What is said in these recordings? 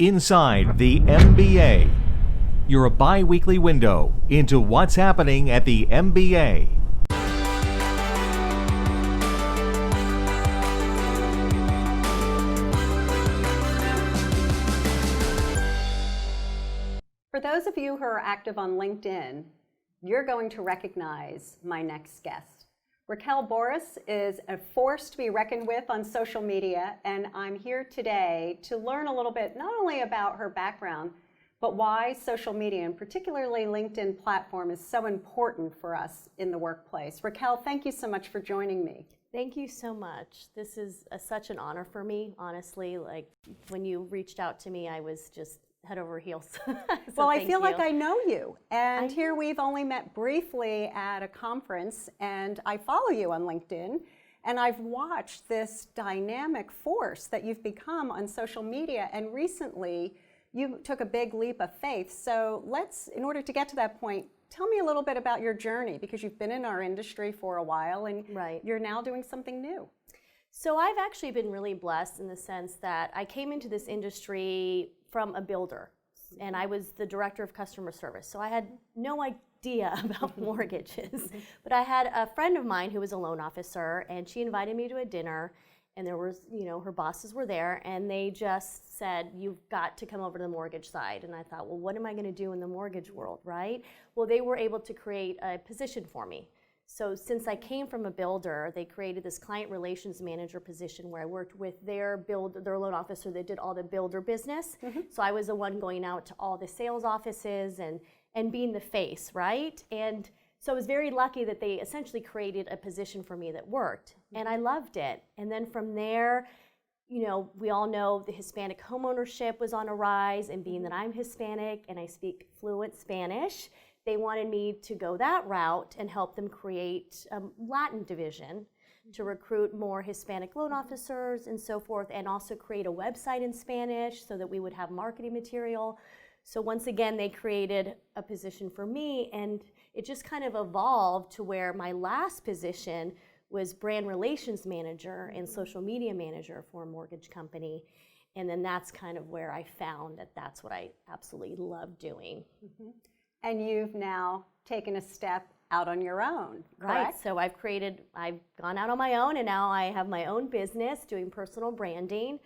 Inside the MBA, your bi-weekly window into what's happening at the MBA. For those of you who are active on LinkedIn, you're going to recognize my next guest. Raquel Borras is a force to be reckoned with on social media, and I'm here today to learn a little bit not only about her background, but why social media, and particularly LinkedIn platform, is so important for us in the workplace. Raquel, thank you so much for joining me. Thank you so much. This is such an honor for me, honestly. Like, when you reached out to me, I was just head over heels. Well, I feel like I know you. And here we've only met briefly at a conference, and I follow you on LinkedIn, and I've watched this dynamic force that you've become on social media, and recently you took a big leap of faith. So let's, in order to get to that point, tell me a little bit about your journey, because you've been in our industry for a while, and you're now doing something new. So I've actually been really blessed in the sense that I came into this industry from a builder, and I was the director of customer service. So I had no idea about mortgages, but I had a friend of mine who was a loan officer, and she invited me to a dinner, and there was, her bosses were there, and they just said, you've got to come over to the mortgage side. And I thought, well, what am I going to do in the mortgage world, right? Well, they were able to create a position for me. So since I came from a builder, they created this client relations manager position where I worked with their loan officer that did all the builder business. So I was the one going out to all the sales offices and being the face, right? And so I was very lucky that they essentially created a position for me that worked, and I loved it. And then from there, we all know the Hispanic homeownership was on a rise, and being that I'm Hispanic and I speak fluent Spanish, they wanted me to go that route and help them create a Latin division to recruit more Hispanic loan officers and so forth, and also create a website in Spanish so that we would have marketing material. So once again, they created a position for me, and it just kind of evolved to where my last position was brand relations manager and social media manager for a mortgage company. And then that's kind of where I found that that's what I absolutely love doing. And you've now taken a step out on your own, correct? Right, so I've gone out on my own, and now I have my own business doing personal branding.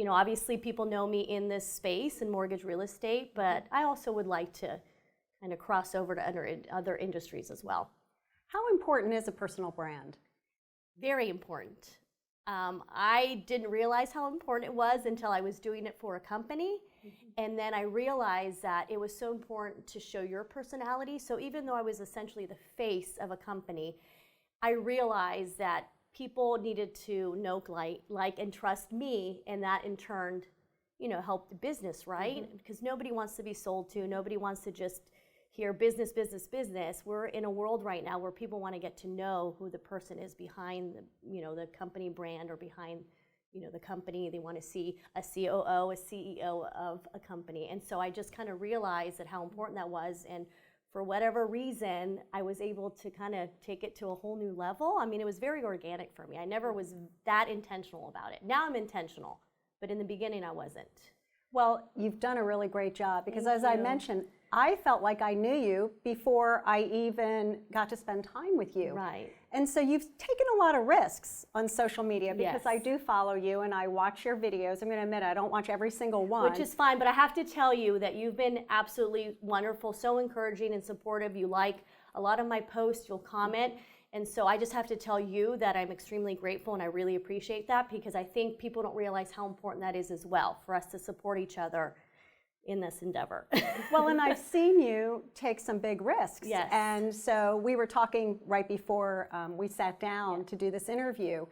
Obviously people know me in this space in mortgage real estate, but I also would like to kind of cross over to other industries as well. How important is a personal brand? Very important. I didn't realize how important it was until I was doing it for a company. And then I realized that it was so important to show your personality. So even though I was essentially the face of a company, I realized that people needed to know, like, and trust me, and that in turn, helped the business, right? Because nobody wants to be sold to. Nobody wants to just hear business, business, business. We're in a world right now where people want to get to know who the person is behind the company brand, or behind the company. They want to see a COO, a CEO of a company. And so I just kind of realized that how important that was. And for whatever reason, I was able to kind of take it to a whole new level. I mean, it was very organic for me. I never was that intentional about it. Now I'm intentional, but in the beginning I wasn't. Well, you've done a really great job, because as I mentioned, I felt like I knew you before I even got to spend time with you. Right. And so you've taken a lot of risks on social media, because I do follow you and I watch your videos. I'm going to admit, I don't watch every single one. Which is fine, but I have to tell you that you've been absolutely wonderful, so encouraging and supportive. You like a lot of my posts, you'll comment. And so I just have to tell you that I'm extremely grateful, and I really appreciate that, because I think people don't realize how important that is as well, for us to support each other in this endeavor. Well, and I've seen you take some big risks. Yes. And so we were talking right before we sat down to do this interview.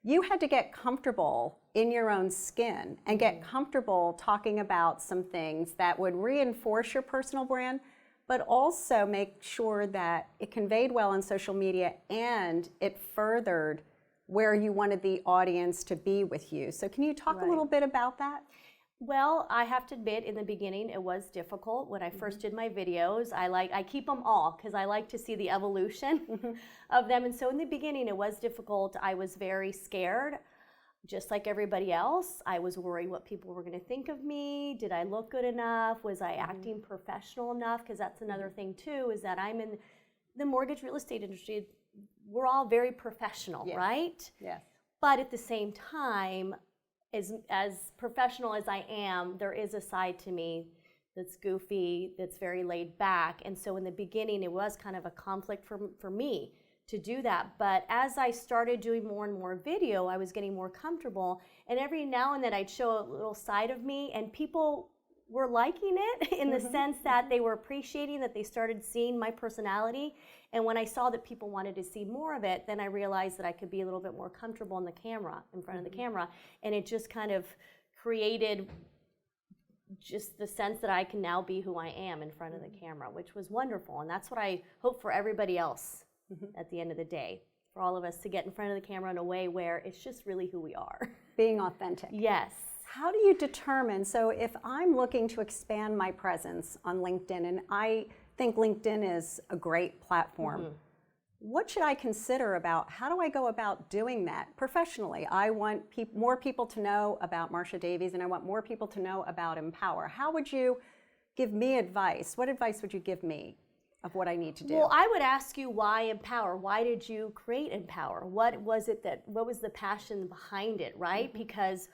You had to get comfortable in your own skin and get comfortable talking about some things that would reinforce your personal brand, but also make sure that it conveyed well on social media and it furthered where you wanted the audience to be with you. So can you talk a little bit about that? Well, I have to admit, in the beginning, it was difficult. When I first did my videos, I keep them all because I like to see the evolution of them. And so in the beginning, it was difficult. I was very scared. just like everybody else, I was worried what people were going to think of me. Did I look good enough? Was I acting professional enough? Because that's another thing too, is that I'm in the mortgage real estate industry. We're all very professional, right? Yes. But at the same time, as professional as I am, there is a side to me that's goofy, that's very laid back. And so in the beginning, it was kind of a conflict for me to do that. But as I started doing more and more video, I was getting more comfortable. And every now and then I'd show a little side of me, and people were liking it in the sense that they were appreciating that they started seeing my personality. And when I saw that people wanted to see more of it, then I realized that I could be a little bit more comfortable in the camera, in front of the camera. And it just kind of created just the sense that I can now be who I am in front of the camera, which was wonderful. And that's what I hope for everybody else at the end of the day, for all of us to get in front of the camera in a way where it's just really who we are. Being authentic. Yes. How do you determine, so if I'm looking to expand my presence on LinkedIn, and I think LinkedIn is a great platform, what should I consider about how do I go about doing that professionally? I want more people to know about Marsha Davies, and I want more people to know about mPower. How would you give me advice? What advice would you give me of what I need to do? Well, I would ask you, why mPower? Why did you create mPower? What was the passion behind it, right? Because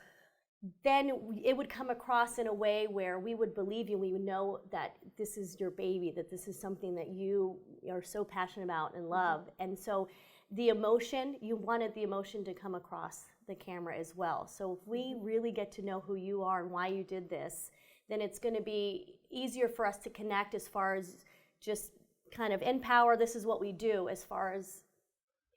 then it would come across in a way where we would believe you, we would know that this is your baby, that this is something that you are so passionate about and love. And so the emotion, you wanted the emotion to come across the camera as well. So if we really get to know who you are and why you did this, then it's going to be easier for us to connect as far as just kind of mPower, this is what we do, as far as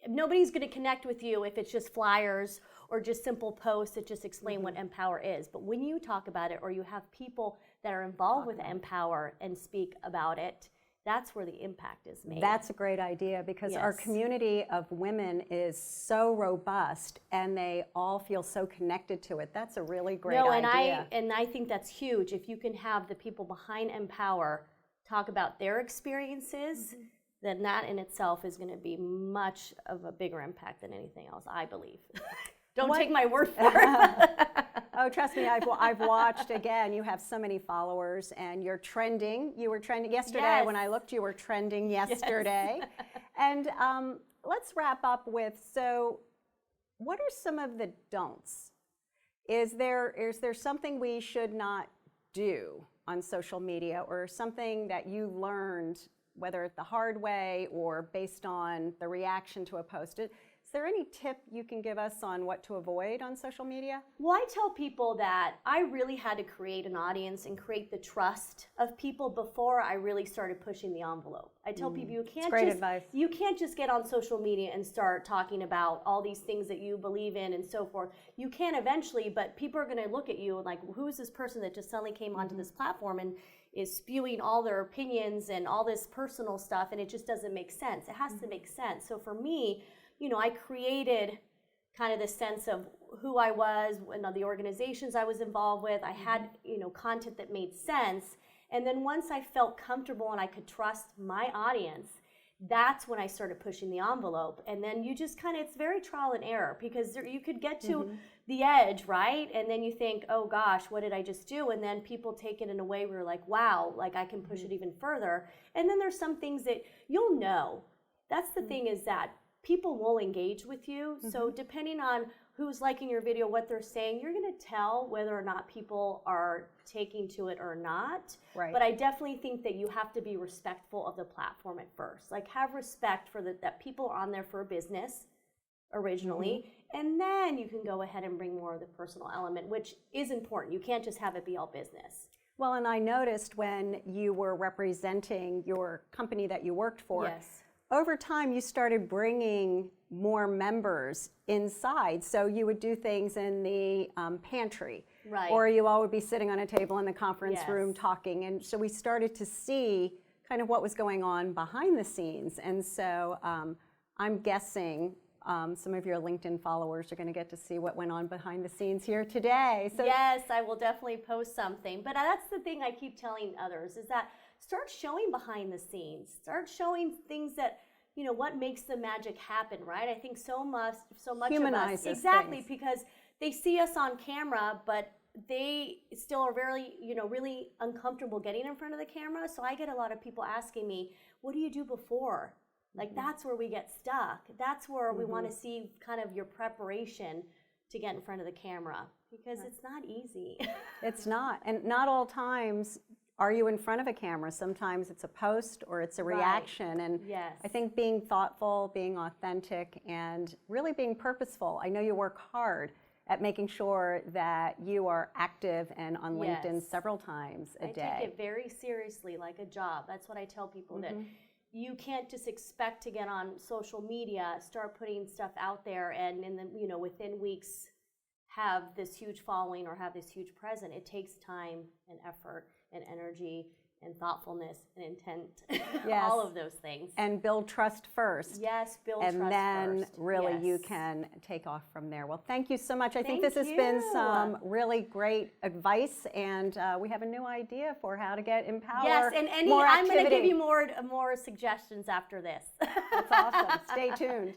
nobody's going to connect with you if it's just flyers or just simple posts that just explain what mPower is. But when you talk about it, or you have people that are involved with mPower and speak about it, that's where the impact is made. That's a great idea, because our community of women is so robust and they all feel so connected to it. That's a really great idea. And I think that's huge. If you can have the people behind mPower talk about their experiences, then that in itself is going to be much of a bigger impact than anything else, I believe. Don't take my word for it. Oh, trust me, I've watched. Again, you have so many followers, and you're trending. You were trending yesterday. When I looked, you were trending yesterday. And let's wrap up with, so what are some of the don'ts? Is there something we should not do on social media, or something that you learned, whether the hard way or based on the reaction to a post? Is there any tip you can give us on what to avoid on social media? Well, I tell people that I really had to create an audience and create the trust of people before I really started pushing the envelope. I tell people you can't just get on social media and start talking about all these things that you believe in and so forth. You can eventually, but people are going to look at you and like, who's this person that just suddenly came onto this platform and is spewing all their opinions and all this personal stuff, and it just doesn't make sense. It has to make sense. So for me, I created kind of the sense of who I was and the organizations I was involved with. I had, content that made sense. And then once I felt comfortable and I could trust my audience, that's when I started pushing the envelope. And then you just it's very trial and error, because you could get to the edge, right? And then you think, oh gosh, what did I just do? And then people take it in a way where you're like, wow, like I can push it even further. And then there's some things that you'll know. That's the thing, is that people will engage with you. So depending on who's liking your video, what they're saying, you're going to tell whether or not people are taking to it or not. Right. But I definitely think that you have to be respectful of the platform at first. Like, have respect for that people are on there for a business originally, and then you can go ahead and bring more of the personal element, which is important. You can't just have it be all business. Well, and I noticed when you were representing your company that you worked for, over time you started bringing more members inside. So you would do things in the pantry, or you all would be sitting on a table in the conference room talking. And so we started to see kind of what was going on behind the scenes. And so I'm guessing some of your LinkedIn followers are going to get to see what went on behind the scenes here today. So yes, I will definitely post something. But that's the thing I keep telling others, is that start showing behind the scenes. Start showing things that what makes the magic happen, right? I think so much of us, Humanizes exactly, things. because they see us on camera, but they still are very, really uncomfortable getting in front of the camera. So I get a lot of people asking me, what do you do before? Like, that's where we get stuck. That's where we want to see kind of your preparation to get in front of the camera, because it's not easy. It's not. And not all times are you in front of a camera. Sometimes it's a post or it's a reaction. And Yes. I think being thoughtful, being authentic, and really being purposeful. I know you work hard at making sure that you are active and on LinkedIn Yes. several times a day. I take it very seriously, like a job. That's what I tell people, that you can't just expect to get on social media, start putting stuff out there, and within weeks have this huge following or have this huge presence. It takes time and effort and energy and thoughtfulness and intent, Yes. all of those things. And build trust first. Yes, build And trust then first. really you Yes. can take off from there. Well, thank you so much. I think Thank this has been you. some really great advice, and we have a new idea for how to get mPower. Yes, and more I'm going to give activity. you more suggestions after this. That's awesome. Stay tuned.